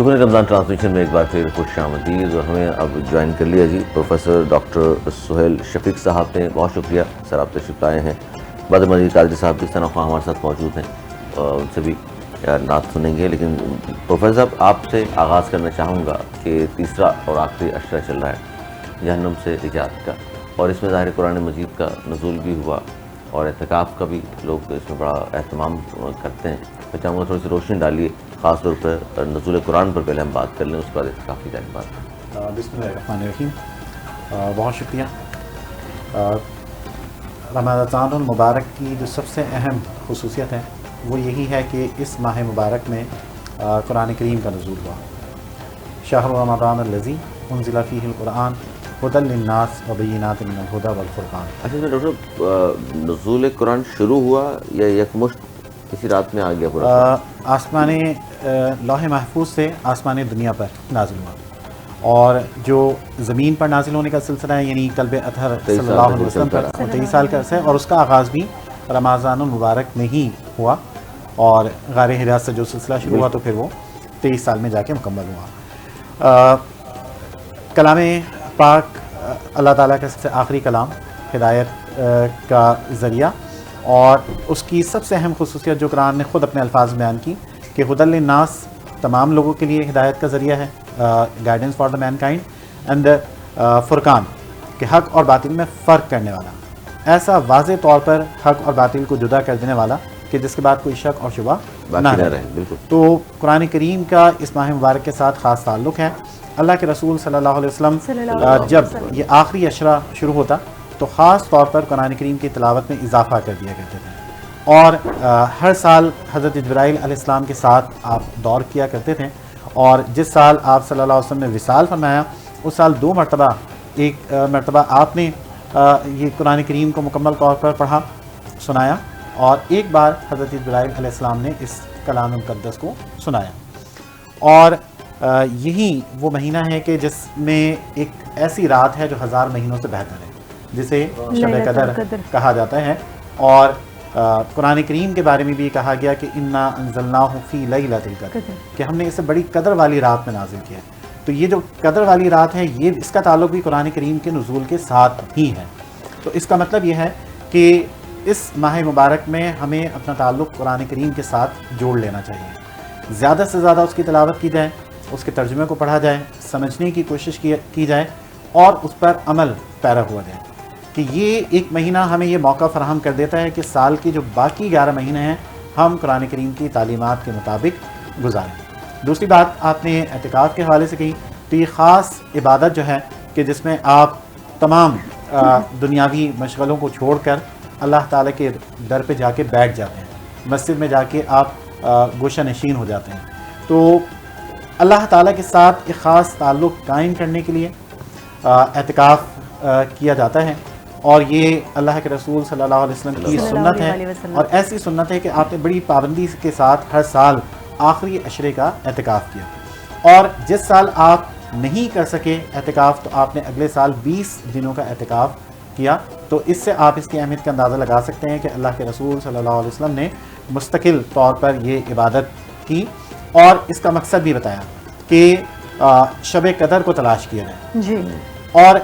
سکون رمضان ٹرانسمیشن میں ایک بار پھر خوش آمدید. اور ہمیں اب جوائن کر لیا جی پروفیسر ڈاکٹر سہیل شفیق صاحب نے. بہت شکریہ سر, آپ تشریف لائے ہیں. بدر مجید قادری صاحب بھی ثنا خواہ ہمارے ساتھ موجود ہیں, ان سے بھی نعت سنیں گے. لیکن پروفیسر صاحب آپ سے آغاز کرنا چاہوں گا کہ تیسرا اور آخری عشرہ چل رہا ہے جہنم سے نجات کا, اور اس میں ظاہر قرآن مجید کا نزول بھی ہوا اور اعتکاف کا بھی لوگ اس میں بڑا اہتمام کرتے ہیں. میں چاہوں گا تھوڑی سی روشنی ڈالیے, خاص طور پر نزول قرآن پر پہلے ہم بات کر لیں, اس کے بعد اعتکاف کی جائے بات. بسم اللہ الرحمن الرحیم. بہت شکریہ. رمضان المبارک کی جو سب سے اہم خصوصیت ہے وہ یہی ہے کہ اس ماہ مبارک میں قرآن کریم کا نزول ہوا. شہر رمضان الذی انزل فیہ القرآن ھدی للناس وبینات من الھدی والفرقان. اچھا ڈاکٹر صاحب, نزول قرآن شروع ہوا یا یکمشت کسی رات میں آ گیا پورا؟ آسمان لوح محفوظ سے آسمان دنیا پر نازل ہوا, اور جو زمین پر نازل ہونے کا سلسلہ ہے یعنی کلب اطہر صلی اللہ علیہ وسلم پر 23 سال کا عرصہ ہے, اور اس کا آغاز بھی رمضان المبارک میں ہی ہوا, اور غار حرا سے جو سلسلہ شروع ہوا تو پھر وہ 23 سال میں جا کے مکمل ہوا. کلام پاک اللہ تعالیٰ کا سب سے آخری کلام, ہدایت کا ذریعہ, اور اس کی سب سے اہم خصوصیت جو قرآن نے خود اپنے الفاظ بیان کی کہ ھدی للناس تمام لوگوں کے لیے ہدایت کا ذریعہ ہے, guidance for the mankind, and فرقان کہ حق اور باطل میں فرق کرنے والا, ایسا واضح طور پر حق اور باطل کو جدا کر دینے والا کہ جس کے بعد کوئی شک اور شبہ نہ رہے. بالکل. تو قرآن کریم کا اس ماہ مبارک کے ساتھ خاص تعلق ہے. اللہ کے رسول صلی اللہ علیہ وسلم جب یہ آخری عشرہ شروع ہوتا تو خاص طور پر قرآن کریم کی تلاوت میں اضافہ کر دیا کرتے تھے, اور ہر سال حضرت جبرائیل علیہ السلام کے ساتھ آپ دور کیا کرتے تھے, اور جس سال آپ صلی اللہ علیہ وسلم نے وصال فرمایا اس سال 2 مرتبہ, ایک مرتبہ آپ نے یہ قرآن کریم کو مکمل طور پر پڑھا سنایا, اور ایک بار حضرت جبرائیل علیہ السلام نے اس کلام مقدس کو سنایا. اور یہی وہ مہینہ ہے کہ جس میں ایک ایسی رات ہے جو 1000 مہینوں سے بہتر ہے, جسے شب قدر کہا جاتا ہے. اور قرآن کریم کے بارے میں بھی کہا گیا کہ انا انزلناہ فی لیلۃ القدر, کہ ہم نے اسے بڑی قدر والی رات میں نازل کیا ہے. تو یہ جو قدر والی رات ہے یہ اس کا تعلق بھی قرآن کریم کے نزول کے ساتھ ہی ہے. تو اس کا مطلب یہ ہے کہ اس ماہ مبارک میں ہمیں اپنا تعلق قرآن کریم کے ساتھ جوڑ لینا چاہیے, زیادہ سے زیادہ اس کی تلاوت کی جائے, اس کے ترجمے کو پڑھا جائے, سمجھنے کی کوشش کی جائے, اور اس پر عمل پیرا ہوا جائے, کہ یہ ایک مہینہ ہمیں یہ موقع فراہم کر دیتا ہے کہ سال کی جو باقی 11 مہینے ہیں ہم قرآن کریم کی تعلیمات کے مطابق گزاریں. دوسری بات آپ نے اعتکاف کے حوالے سے کہی, تو یہ خاص عبادت جو ہے کہ جس میں آپ تمام دنیاوی مشغلوں کو چھوڑ کر اللہ تعالیٰ کے در پہ جا کے بیٹھ جاتے ہیں, مسجد میں جا کے آپ گوشہ نشین ہو جاتے ہیں. تو اللہ تعالیٰ کے ساتھ ایک خاص تعلق قائم کرنے کے لیے اعتکاف کیا جاتا ہے, اور یہ اللہ کے رسول صلی اللہ علیہ وسلم کی سنت ہے, اور ایسی سنت ہے کہ آپ نے بڑی پابندی کے ساتھ ہر سال آخری عشرے کا اعتکاف کیا, اور جس سال آپ نہیں کر سکے اعتکاف تو آپ نے اگلے سال 20 دنوں کا اعتکاف کیا. تو اس سے آپ اس کی اہمیت کا اندازہ لگا سکتے ہیں کہ اللہ کے رسول صلی اللہ علیہ وسلم نے مستقل طور پر یہ عبادت کی, اور اس کا مقصد بھی بتایا کہ شب قدر کو تلاش کیا جائے جی, اور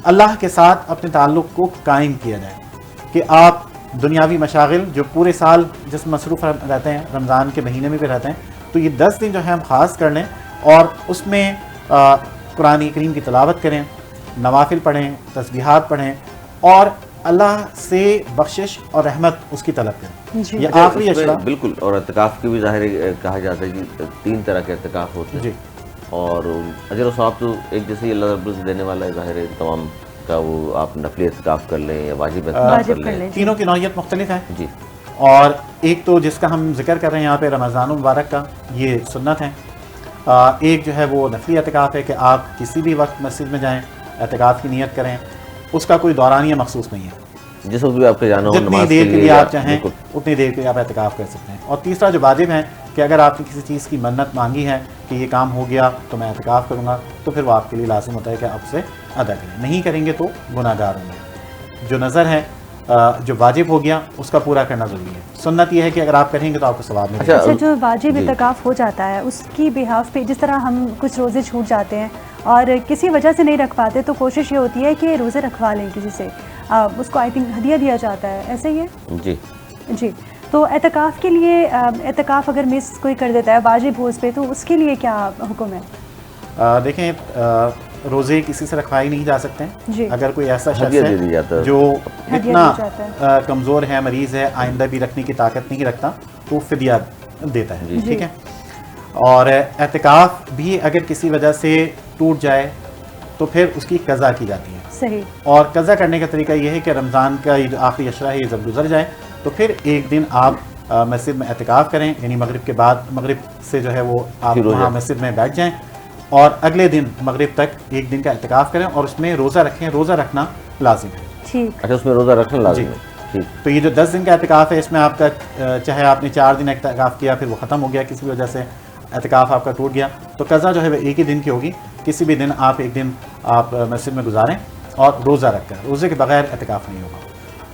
اللہ کے ساتھ اپنے تعلق کو قائم کیا جائے, کہ آپ دنیاوی مشاغل جو پورے سال جس مصروف رہتے ہیں رمضان کے مہینے میں بھی رہتے ہیں, تو یہ 10 دن جو ہے ہم خاص کر لیں, اور اس میں قرآن کریم کی تلاوت کریں, نوافل پڑھیں, تسبیحات پڑھیں, اور اللہ سے بخشش اور رحمت اس کی طلب کریں. یہ آخری عشرہ بالکل. اور اعتکاف کی بھی ظاہر کہا جاتا ہے کہ 3 طرح کے اعتکاف ہوتے ہیں جی, اور اجر و ثواب تو ایک جیسے ہی اللہ رب العزت دینے والا ہے. ظاہر ہے تمام کا وہ آپ نفلی اعتکاف کر لیں یا واجب اعتکاف کر لیں, تینوں کی نوعیت مختلف ہے جی. اور ایک تو جس کا ہم ذکر کر رہے ہیں یہاں پہ رمضان المبارک کا, یہ سنت ہے. ایک جو ہے وہ نفلی اعتکاف ہے کہ آپ کسی بھی وقت مسجد میں جائیں, اعتکاف کی نیت کریں, اس کا کوئی دورانیہ مخصوص نہیں ہے, جس وقت بھی آپ کے جانا ہو جتنی دیر کے لیے آپ چاہیں اتنی دیر کے لیے آپ اعتکاف کر سکتے ہیں. اور تیسرا جو واجب ہے کہ اگر آپ نے کسی چیز کی منت مانگی ہے کہ یہ کام ہو گیا تو میں اعتکاف کروں گا, تو پھر وہ آپ کے لیے لازم ہوتا ہے کہ آپ اسے ادا کریں, نہیں کریں گے تو گناہ گار ہوں گے. جو نظر ہے جو واجب ہو گیا اس کا پورا کرنا ضروری ہے. سنت یہ ہے کہ اگر آپ کریں گے تو آپ کو ثواب ملے گا. اچھا جو واجب اعتکاف ہو جاتا ہے اس کی بہاف پہ جس طرح ہم کچھ روزے چھوٹ جاتے ہیں اور کسی وجہ سے نہیں رکھ پاتے تو کوشش یہ ہوتی ہے کہ روزے رکھوا لیں کسی سے, اس کو آئی تھنک ہدیہ دیا جاتا ہے, ایسے ہی ہے جی. تو اعتکاف کے لیے اعتکاف اگر مس کوئی کر دیتا ہے واجب ہو اس پہ تو اس کے لیے کیا حکم ہے؟ دیکھیں روزے کسی سے رکھوائے نہیں جا سکتے جی. اگر کوئی ایسا شخص ہے جو اتنا کمزور ہے, مریض ہے, آئندہ بھی رکھنے کی طاقت نہیں رکھتا تو فدیہ دیتا ہے. ٹھیک ہے. اور اعتکاف بھی اگر کسی وجہ سے ٹوٹ جائے تو پھر اس کی قضا کی جاتی ہے. صحیح. اور قضا کرنے کا طریقہ یہ ہے کہ رمضان کا یہ جو آخری عشرہ ہے یہ جب گزر جائے تو پھر ایک دن آپ مسجد میں اعتکاف کریں, یعنی مغرب کے بعد, مغرب سے جو ہے وہ آپ وہاں مسجد میں بیٹھ جائیں اور اگلے دن مغرب تک ایک دن کا اعتکاف کریں اور اس میں روزہ رکھیں. روزہ رکھنا لازم ہے. ٹھیک. اچھا اس میں روزہ رکھنا لازم ہے. تو یہ جو 10 دن کا اعتکاف ہے اس میں آپ کا چاہے آپ نے 4 دن اعتکاف کیا پھر وہ ختم ہو گیا, کسی وجہ سے اعتکاف آپ کا ٹوٹ گیا تو قضا جو ہے وہ ایک ہی دن کی ہوگی. کسی بھی دن آپ ایک دن آپ مسجد میں گزاریں اور روزہ رکھ کر, روزے کے بغیر اعتکاف نہیں ہوگا.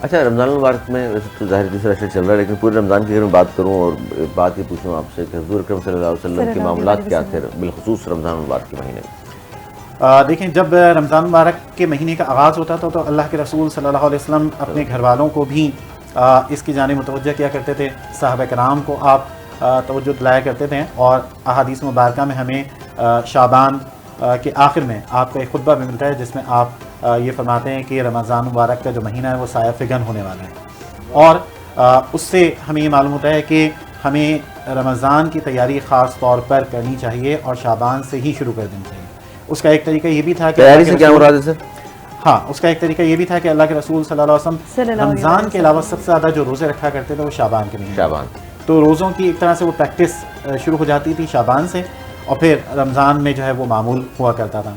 اچھا رمضان المبارک میں ویسے تو ظاہر تیسرا عشرہ چل رہا ہے لیکن پورے رمضان کی اگر میں بات کروں اور بات یہ پوچھوں آپ سے کہ حضور اکرم صلی اللہ علیہ وسلم کے معاملات کیا تھے بالخصوص رمضان المبارک کے مہینے میں؟ دیکھیں جب رمضان مبارک کے مہینے کا آغاز ہوتا تھا تو اللہ کے رسول صلی اللہ علیہ وسلم اپنے گھر والوں کو بھی اس کی جانب متوجہ کیا کرتے تھے. صحابہ کرام کو آپ توجہ دلایا کرتے تھے اور احادیث مبارکہ میں ہمیں شعبان کے آخر میں آپ کا ایک خطبہ بھی ملتا ہے جس میں آپ یہ فرماتے ہیں کہ رمضان مبارک کا جو مہینہ ہے وہ سایہ فگن ہونے والا ہے. اور اس سے ہمیں یہ معلوم ہوتا ہے کہ ہمیں رمضان کی تیاری خاص طور پر کرنی چاہیے اور شعبان سے ہی شروع کر دینی چاہیے. اس کا ایک طریقہ یہ بھی تھا کہ تیاری سے کیا مراد ہے سر؟ ہاں اس کا ایک طریقہ یہ بھی تھا کہ اللہ کے رسول صلی اللہ علیہ وسلم رمضان کے علاوہ سب سے زیادہ جو روزے رکھا کرتے تھے وہ شعبان کے مہینے. شعبان تو روزوں کی ایک طرح سے وہ پریکٹس شروع ہو جاتی تھی شعبان سے اور پھر رمضان میں جو ہے وہ معمول ہوا کرتا تھا.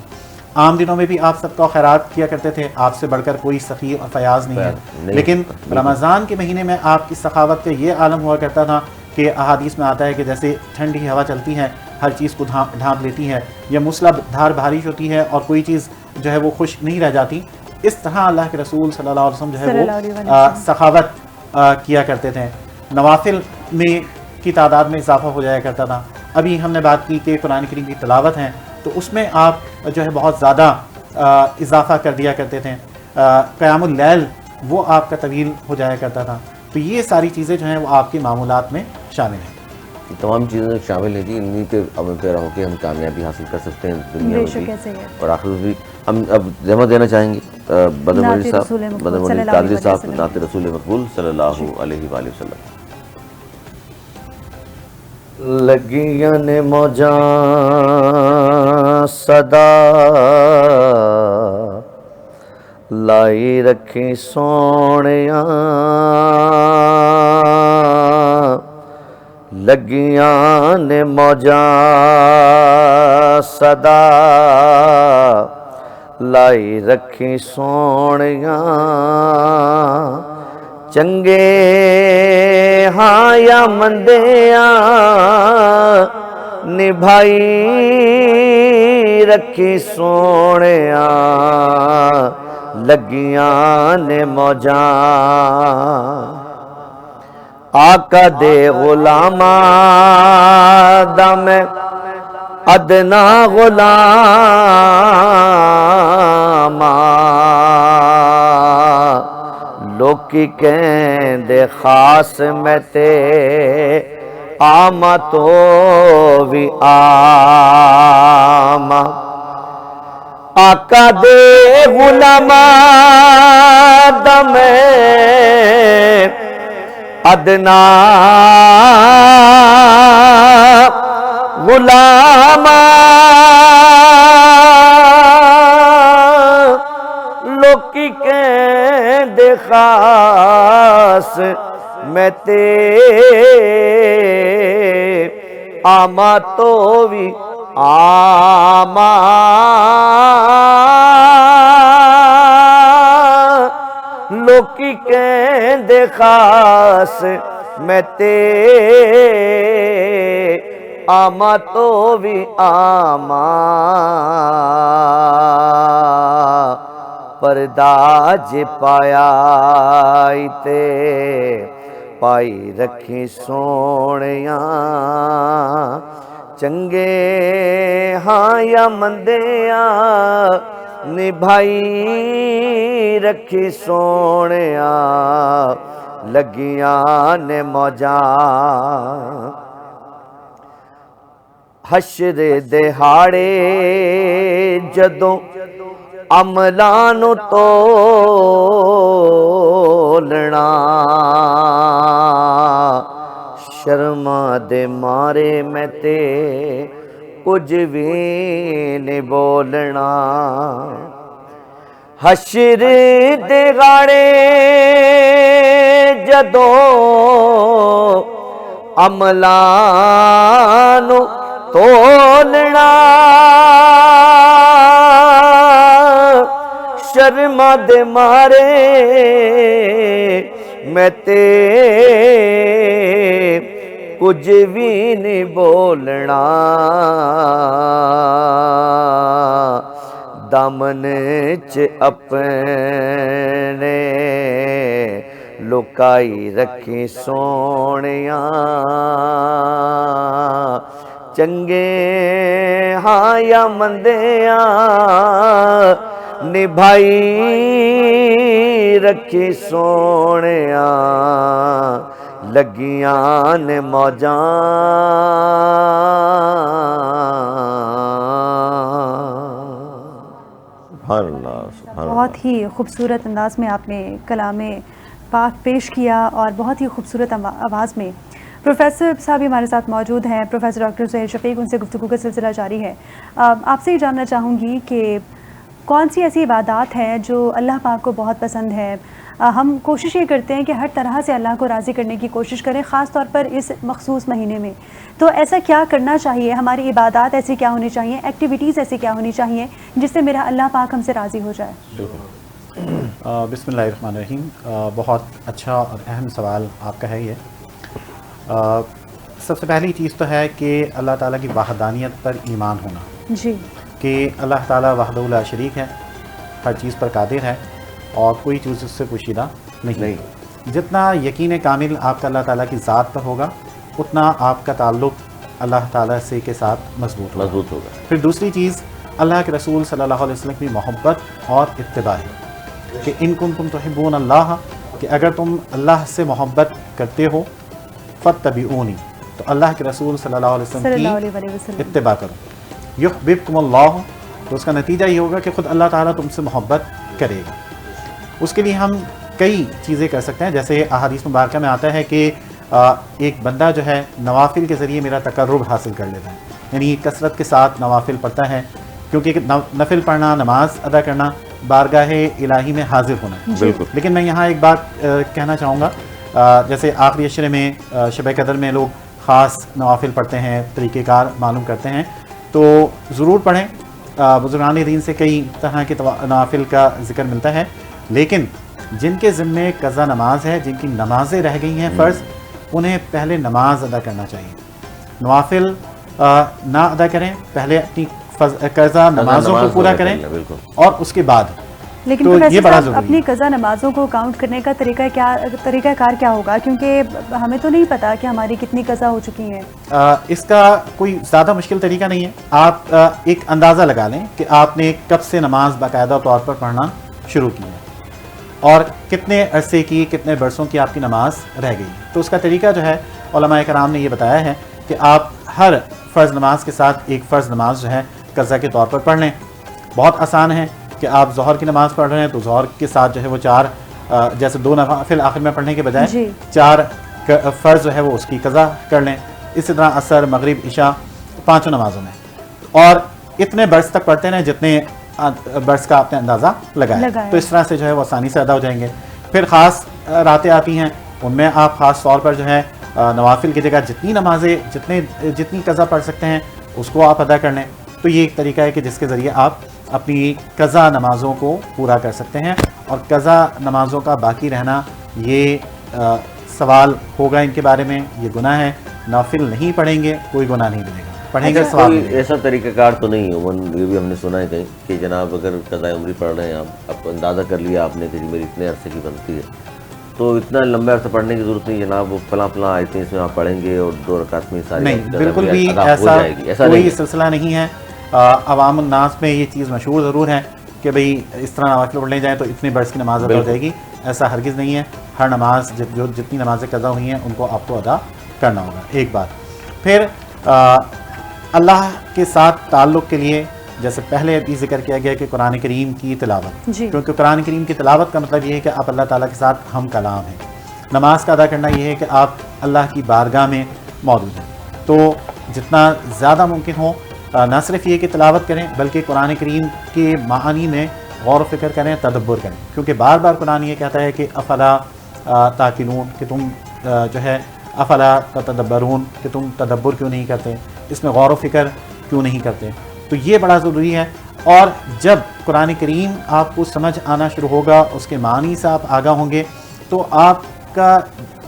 عام دنوں میں بھی آپ سب کا خیرات کیا کرتے تھے, آپ سے بڑھ کر کوئی سخی اور فیاض نہیں ہے, لیکن رمضان کے مہینے میں آپ کی سخاوت کا یہ عالم ہوا کرتا تھا کہ احادیث میں آتا ہے کہ جیسے ٹھنڈی ہوا چلتی ہے ہر چیز کو ڈھانپ لیتی ہے, یا موسلا دھار بارش ہوتی ہے اور کوئی چیز جو ہے وہ خشک نہیں رہ جاتی, اس طرح اللہ کے رسول صلی اللہ علیہ وسلم جو ہے وہ سخاوت کیا کرتے تھے. نوافل میں کی تعداد میں اضافہ ہو جایا کرتا تھا. ابھی ہم نے بات کی کہ قرآن کریم کی تلاوت ہے تو اس میں آپ جو ہے بہت زیادہ اضافہ کر دیا کرتے تھے. قیام اللیل وہ آپ کا طویل ہو جایا کرتا تھا. تو یہ ساری چیزیں جو ہیں وہ آپ کے معمولات میں شامل ہیں. تمام چیزیں شامل ہیں جی, انہیں کے عمل پیرا ہو کے ہم کامیابی حاصل کر سکتے ہیں دنیا میں بھی اور آخرت میں بھی. ہم اب زحمت دینا چاہیں گے بدر مولوی صاحب, بدر مولوی قادری صاحب, نعت رسول مقبول صلی اللہ علیہ وآلہ وسلم. لگیاں نے موجاں صدا لائی رکھی سونیاں, لگیاں نے موجاں صدا لائی رکھی سونیاں, چنگے ہاں یا مندیاں نبھائی رکھی سونیاں, لگیاں نے موجاں آقا دے غلاماں دا میں ادنا غلاماں, لوکی کہندے خاص میں تے آما تو بھی آما, آقا دے غلاماں دا میں ادنا غلاماں, لوکی کہندے خاص میں تے آما تو بھی آما, لوکی کہندے خاص میں تے آما تو بھی آما, پرداج پایا تے پائی رکھی سونیاں چنگے ہاں یا مندیاں نبھائی رکھی سونیاں لگیاں نے موجاں حشر دہاڑے جدوں عملاں نو تولنا شرما دے مارے میں تے کچھ بھی نہیں بولنا حشر دے غاڑے جدوں عملاں نو تولنا شرما دے مارے میں تے کچھ بھی نہیں بولنا دامن چ اپنے لکائی رکھی سونیاں چنگے ہاں یا مندیاں نبھائی رکھی سونیاں لگیاں نے موجاں سبحان اللہ سبحان اللہ. بہت ہی خوبصورت انداز میں آپ نے کلام پاک پیش کیا اور بہت ہی خوبصورت آواز میں. پروفیسر صاحب ہمارے ساتھ موجود ہیں، پروفیسر ڈاکٹر سہیل شفیق، ان سے گفتگو کا سلسلہ جاری ہے. آپ سے یہ جاننا چاہوں گی کہ کون سی ایسی عبادات ہیں جو اللہ پاک کو بہت پسند ہے؟ ہم کوشش یہ کرتے ہیں کہ ہر طرح سے اللہ کو راضی کرنے کی کوشش کریں، خاص طور پر اس مخصوص مہینے میں. تو ایسا کیا کرنا چاہیے؟ ہماری عبادات ایسی کیا ہونی چاہیے؟ ایکٹیویٹیز ایسی کیا ہونی چاہیے جس سے میرا اللہ پاک ہم سے راضی ہو جائے؟ بسم اللہ الرحمن الرحیم. بہت اچھا اور اہم سوال آپ کا ہے یہ. سب سے پہلی چیز تو ہے کہ اللہ تعالیٰ کی وحدانیت پر ایمان ہونا، جی، کہ اللہ تعالیٰ وحدہ لا شریک ہے، ہر چیز پر قادر ہے اور کوئی چیز اس سے پوشیدہ نہیں. جتنا یقین کامل آپ کا اللہ تعالیٰ کی ذات پر ہوگا اتنا آپ کا تعلق اللہ تعالیٰ سے کے ساتھ مضبوط ہوگا. پھر دوسری چیز اللہ کے رسول صلی اللہ علیہ وسلم کی محبت اور اتباع ہے کہ ان کنتم تحبون اللہ، کہ اگر تم اللہ سے محبت کرتے ہو فاتبعونی، تو اللہ کے رسول صلی اللہ علیہ وسلم کی اتباع کرو. یحببکم اللہ، تو اس کا نتیجہ یہ ہوگا کہ خود اللہ تعالیٰ تم سے محبت کرے گا. اس کے لیے ہم کئی چیزیں کر سکتے ہیں، جیسے احادیث مبارکہ میں آتا ہے کہ ایک بندہ جو ہے نوافل کے ذریعے میرا تقرب حاصل کر لیتا ہے، یعنی کثرت کے ساتھ نوافل پڑھتا ہے، کیونکہ نفل پڑھنا، نماز ادا کرنا بارگاہ الہی میں حاضر ہونا ہے. بالکل. لیکن میں یہاں ایک بات کہنا چاہوں گا، جیسے آخری عشرے میں شب قدر میں لوگ خاص نوافل پڑھتے ہیں، طریقہ کار معلوم کرتے ہیں، تو ضرور پڑھیں. بزرگان دین سے کئی طرح کے نوافل کا ذکر ملتا ہے، لیکن جن کے ذمے قضا نماز ہے، جن کی نمازیں رہ گئی ہیں فرض، انہیں پہلے نماز ادا کرنا چاہیے. نوافل نہ ادا کریں، پہلے اپنی قضا نمازوں کو پورا کریں اور اس کے بعد. لیکن اپنی قضا نمازوں کو کاؤنٹ کرنے کا طریقہ کار کیا ہوگا؟ کیونکہ ہمیں تو نہیں پتا کہ ہماری کتنی قضا ہو چکی ہیں. اس کا کوئی زیادہ مشکل طریقہ نہیں ہے. آپ ایک اندازہ لگا لیں کہ آپ نے کب سے نماز باقاعدہ طور پر پڑھنا شروع کی ہے اور کتنے عرصے کی، کتنے برسوں کی آپ کی نماز رہ گئی. تو اس کا طریقہ جو ہے علماء کرام نے یہ بتایا ہے کہ آپ ہر فرض نماز کے ساتھ ایک فرض نماز جو ہے قضا کے طور پر پڑھ لیں. بہت آسان ہے کہ آپ ظہر کی نماز پڑھ رہے ہیں تو ظہر کے ساتھ جو ہے وہ 4 جیسے 2 نوافل آخر میں پڑھنے کے بجائے 4 فرض جو ہے وہ اس کی قضا کر لیں. اسی طرح عصر، مغرب، عشاء 5 نمازوں میں، اور اتنے برس تک پڑھتے ہیں جتنے برس کا آپ نے اندازہ لگایا. تو اس طرح سے جو ہے وہ آسانی سے ادا ہو جائیں گے. پھر خاص راتیں آتی ہیں، ان میں آپ خاص طور پر جو ہے نوافل کی جگہ جتنی نمازیں جتنی قضا پڑھ سکتے ہیں اس کو آپ ادا کر لیں. تو یہ ایک طریقہ ہے کہ جس کے ذریعے آپ اپنی قضا نمازوں کو پورا کر سکتے ہیں. اور قضا نمازوں کا باقی رہنا یہ سوال ہوگا ان کے بارے میں، یہ گناہ ہے. نافل نہیں پڑھیں گے کوئی گناہ نہیں ملے گا، پڑھیں گے ثواب کوئی ملے گا۔ ایسا طریقہ کار تو نہیں عموماً یہ بھی ہم نے سنا ہے کہیں کہ جناب اگر قضاء عمری پڑھ رہے ہیں آپ اندازہ کر لیا آپ نے کہ جی میری اتنے عرصے کی بنتی ہے تو اتنا لمبے عرصہ پڑھنے کی ضرورت نہیں جناب، وہ فلاں آیتیں اس میں آپ پڑھیں گے اور 2 رکعت میں ساری نہیں، قضاء بالکل عمری بھی ادا ہو ایسا جائے گی، ایسا کوئی نہیں ہے۔ سلسلہ نہیں ہے۔ عوام الناس میں یہ چیز مشہور ضرور ہے کہ بھئی اس طرح نوافل پڑھنے جائیں تو اتنے برس کی نماز ادا ہو جائے گی، ایسا ہرگز نہیں ہے۔ ہر نماز جو جتنی نمازیں قضا ہوئی ہیں ان کو آپ کو ادا کرنا ہوگا، ایک بات۔ پھر اللہ کے ساتھ تعلق کے لیے جیسے پہلے بھی ذکر کیا گیا کہ قرآن کریم کی تلاوت، جی کیونکہ قرآن کریم کی تلاوت کا مطلب یہ ہے کہ آپ اللہ تعالیٰ کے ساتھ ہم کلام ہیں۔ نماز کا ادا کرنا یہ ہے کہ آپ اللہ کی بارگاہ میں موجود ہیں، تو جتنا زیادہ ممکن ہو نہ صرف یہ کہ تلاوت کریں بلکہ قرآن کریم کے معانی میں غور و فکر کریں، تدبر کریں، کیونکہ بار بار قرآن یہ کہتا ہے کہ افلا تاقلون، کہ تم جو ہے افلا تتدبرون، کہ تم تدبر کیوں نہیں کرتے، اس میں غور و فکر کیوں نہیں کرتے۔ تو یہ بڑا ضروری ہے، اور جب قرآن کریم آپ کو سمجھ آنا شروع ہوگا، اس کے معنی سے آپ آگاہ ہوں گے، تو آپ کا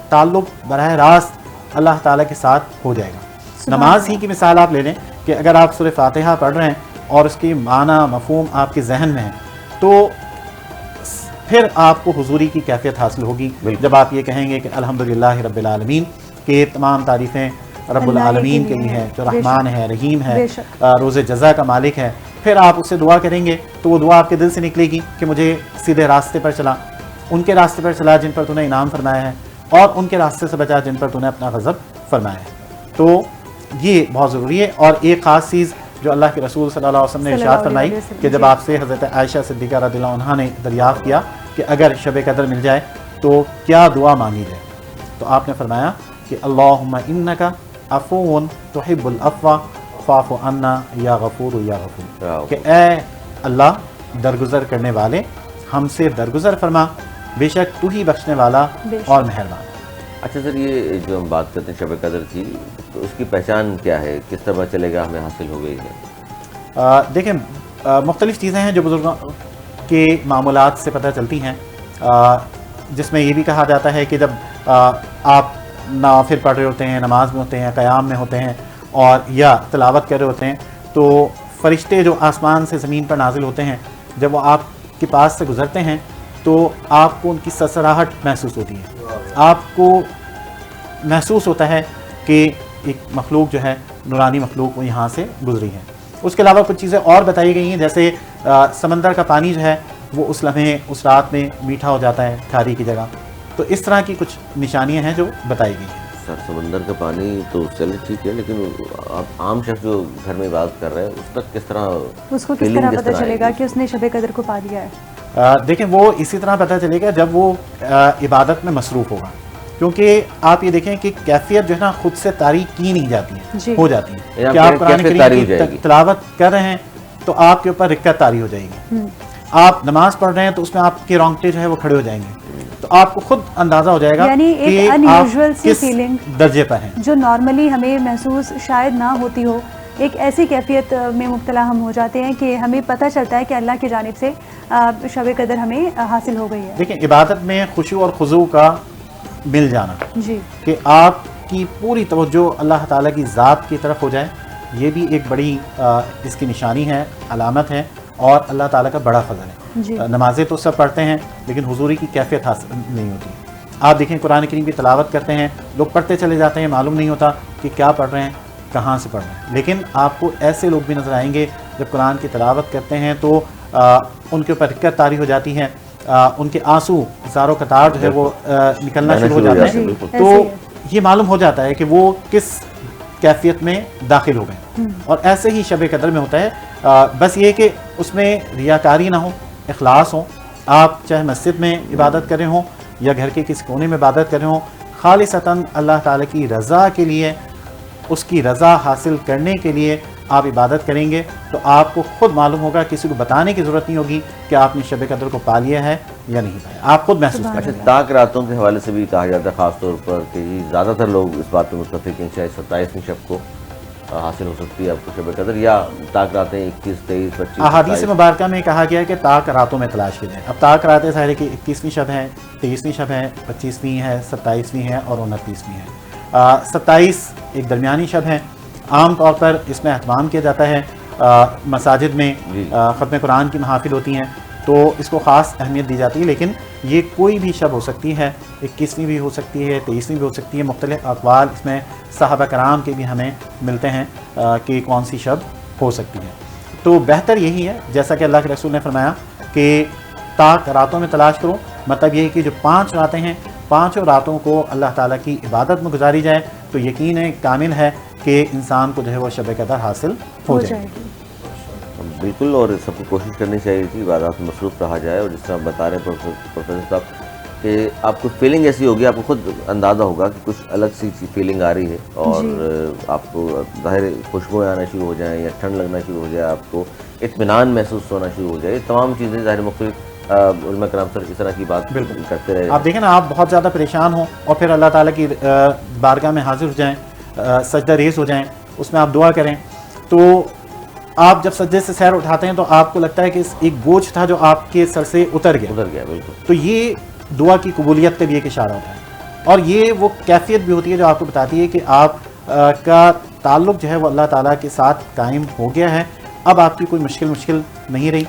تعلق براہ راست اللہ تعالیٰ کے ساتھ ہو جائے گا۔ نماز ہی کی مثال آپ لے لیں کہ اگر آپ سورہ فاتحہ پڑھ رہے ہیں اور اس کی معنی مفہوم آپ کے ذہن میں ہے تو پھر آپ کو حضوری کی کیفیت حاصل ہوگی جب آپ یہ کہیں گے کہ الحمدللہ رب العالمین، کہ تمام تعریفیں رب العالمین کے لیے ہیں جو رحمان ہے، رحیم ہے، روز جزا کا مالک ہے۔ پھر آپ اس سے دعا کریں گے تو وہ دعا آپ کے دل سے نکلے گی کہ مجھے سیدھے راستے پر چلا، ان کے راستے پر چلا جن پر تو نے انعام فرمایا ہے، اور ان کے راستے سے بچا جن پر تو نے اپنا غضب فرمایا ہے۔ تو یہ بہت ضروری ہے۔ اور ایک خاص چیز جو اللہ کے رسول صلی اللہ علیہ وسلم نے ارشاد فرمائی کہ جب آپ سے حضرت عائشہ صدیقہ رضی اللہ عنہا نے دریافت کیا کہ اگر شب قدر مل جائے تو کیا دعا مانگی جائے، تو آپ نے فرمایا کہ اللہم انک عفو تحب العفو فاعف عنا یا غفور یا غفور، کہ اے اللہ درگزر کرنے والے ہم سے درگزر فرما، بے شک تو ہی بخشنے والا اور مہربان۔ اچھا سر، یہ جو ہم بات کرتے ہیں شب قدر کی، تو اس کی پہچان کیا ہے، کس طرح چلے گا ہمیں حاصل ہو گئی ہے؟ دیکھیں مختلف چیزیں ہیں جو بزرگوں کے معمولات سے پتہ چلتی ہیں، جس میں یہ بھی کہا جاتا ہے کہ جب آپ نوافل پڑھ رہے ہوتے ہیں، نماز میں ہوتے ہیں، قیام میں ہوتے ہیں اور یا تلاوت کر رہے ہوتے ہیں، تو فرشتے جو آسمان سے زمین پر نازل ہوتے ہیں جب وہ آپ کے پاس سے گزرتے ہیں تو آپ کو ان کی سرسراہٹ محسوس ہوتی ہے، آپ کو محسوس ہوتا ہے کہ ایک مخلوق جو ہے نورانی مخلوق وہ یہاں سے گزری ہے۔ اس کے علاوہ کچھ چیزیں اور بتائی گئی ہیں، جیسے سمندر کا پانی جو ہے وہ اس لمحے اس رات میں میٹھا ہو جاتا ہے کھاری کی جگہ، تو اس طرح کی کچھ نشانیاں ہیں جو بتائی گئی ہیں۔ سر سمندر کا پانی تو چلے ٹھیک ہے، لیکن آپ عام شخص جو گھر میں عبادت کر رہے ہیں اس تک کس طرح، اس کو کس طرح پتہ چلے گا کہ اس نے شب قدر کو پا لیا ہے؟ دیکھیں وہ اسی طرح پتہ چلے گا جب وہ عبادت میں مصروف ہوگا، کیونکہ آپ یہ دیکھیں کہ کیفیت جو ہے نا خود سے طاری کی نہیں جاتی ہے، ہو جاتی ہے کہ آپ قرآن کریم کی تلاوت کر رہے ہیں تو آپ کے اوپر رکعت طاری ہو جائے گی، آپ نماز پڑھ رہے ہیں تو اس میں آپ کے رونگٹے جو ہے وہ کھڑے ہو جائیں گے، تو آپ کو خود اندازہ ہو جائے گا یعنی کہ ایک ان یوزول سی کس فیلنگ درجے پر ہیں جو نارملی ہمیں محسوس شاید نہ ہوتی ہو، ایک ایسی کیفیت میں مبتلا ہم ہو جاتے ہیں کہ ہمیں پتہ چلتا ہے کہ اللہ کی جانب سے شب قدر ہمیں حاصل ہو گئی ہے۔ دیکھیں عبادت میں خشوع اور خضوع کا مل جانا، جی کہ آپ کی پوری توجہ اللہ تعالیٰ کی ذات کی طرف ہو جائے، یہ بھی ایک بڑی اس کی نشانی ہے، علامت ہے، اور اللہ تعالیٰ کا بڑا فضل ہے۔ جی نمازیں تو سب پڑھتے ہیں لیکن حضوری کی کیفیت حاصل نہیں ہوتی۔ آپ دیکھیں قرآن کریم کی تلاوت کرتے ہیں، لوگ پڑھتے چلے جاتے ہیں، معلوم نہیں ہوتا کہ کیا پڑھ رہے ہیں، کہاں سے پڑھ رہے ہیں، لیکن آپ کو ایسے لوگ بھی نظر آئیں گے جب قرآن کی تلاوت کرتے ہیں تو ان کے اوپر رکعت طاری ہو جاتی ہے، ان کے آنسو زار و قطار جو ہے وہ نکلنا شروع ہو جاتے ہیں، تو یہ معلوم ہو جاتا ہے کہ وہ کس کیفیت میں داخل ہو گئے۔ اور ایسے ہی شب قدر میں ہوتا ہے، بس یہ کہ اس میں ریاکاری نہ ہو، اخلاص ہو، آپ چاہے مسجد میں عبادت کر رہے ہوں یا گھر کے کسی کونے میں عبادت کر رہے ہوں، خالصتاً اللہ تعالیٰ کی رضا کے لیے، اس کی رضا حاصل کرنے کے لیے آپ عبادت کریں گے تو آپ کو خود معلوم ہوگا، کسی کو بتانے کی ضرورت نہیں ہوگی کہ آپ نے شب قدر کو پا لیا ہے یا نہیں پایا، آپ خود محسوس کریں گے۔ اچھا تاک راتوں کے حوالے سے بھی کہا جاتا ہے خاص طور پر کہ زیادہ تر لوگ اس بات پہ متفق ہیں شاید 27ویں شب کو حاصل ہو سکتی ہے آپ کو شب قدر، یا تاک راتیں 21، 23، 25۔ احادیث مبارکہ میں کہا گیا ہے کہ تاک راتوں میں تلاش کی جائے۔ اب تاک راتیں ظاہر ہے کہ 21ویں شب ہے، 23ویں شب ہے، 25ویں ہے، 27ویں ہے اور 29ویں ہے۔ 27 ایک درمیانی شب ہے، عام طور پر اس میں اہتمام کیا جاتا ہے، مساجد میں ختم قرآن کی محافل ہوتی ہیں تو اس کو خاص اہمیت دی جاتی ہے، لیکن یہ کوئی بھی شب ہو سکتی ہے، 21ویں بھی ہو سکتی ہے، 23ویں بھی ہو سکتی ہے، مختلف اقوال اس میں صحابہ کرام کے بھی ہمیں ملتے ہیں کہ کون سی شب ہو سکتی ہے۔ تو بہتر یہی ہے جیسا کہ اللہ کے رسول نے فرمایا کہ طاق راتوں میں تلاش کرو، مطلب یہ ہے کہ جو 5 راتیں ہیں، 5 راتوں کو اللہ تعالیٰ کی عبادت میں گزاری جائے تو یقین کامل ہے کہ انسان کو جو ہے وہ شب قدر حاصل ہو جائے گی۔ بالکل، اور سب کو کوشش کرنی چاہیے کہ عبادات میں مصروف رہا جائے، اور جس طرح بتا رہے ہیں پروفیسر صاحب کہ آپ کو فیلنگ ایسی ہوگی، آپ کو خود اندازہ ہوگا کہ کچھ الگ سی فیلنگ آ رہی ہے، اور آپ کو ظاہر خوشبوئیں آنا شروع ہو جائیں یا ٹھنڈ لگنا شروع ہو جائے، آپ کو اطمینان محسوس ہونا شروع ہو جائے، یہ تمام چیزیں ظاہر مختلف علماء کرام سر اس طرح کی بات کرتے رہے۔ آپ دیکھیں نا، آپ بہت زیادہ پریشان ہوں اور پھر اللہ تعالیٰ کی بارگاہ میں حاضر ہو جائیں، سجدہ ریز ہو جائیں، اس میں آپ دعا کریں، تو آپ جب سجدے سے سیر اٹھاتے ہیں تو آپ کو لگتا ہے کہ ایک بوجھ تھا جو آپ کے سر سے اتر گیا۔ بالکل، تو یہ دعا کی قبولیت کا بھی ایک اشارہ ہوتا ہے، اور یہ وہ کیفیت بھی ہوتی ہے جو آپ کو بتاتی ہے کہ آپ کا تعلق جو ہے وہ اللہ تعالیٰ کے ساتھ قائم ہو گیا ہے، اب آپ کی کوئی مشکل نہیں رہی۔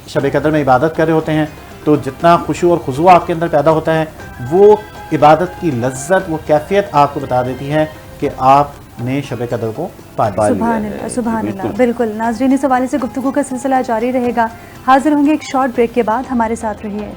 شب قدر میں عبادت کر رہے ہوتے ہیں تو جتنا خشوع اور خضوع آپ کے اندر پیدا ہوتا ہے، وہ عبادت کی لذت، وہ کیفیت آپ کو بتا دیتی ہے کہ آپ نے شب قدر کو پا لیا۔ سبحان اللہ، سبحان اللہ، بالکل۔ ناظرین، اس حوالے سے گفتگو کا سلسلہ جاری رہے گا، حاضر ہوں گے ایک شارٹ بریک کے بعد، ہمارے ساتھ رہیے۔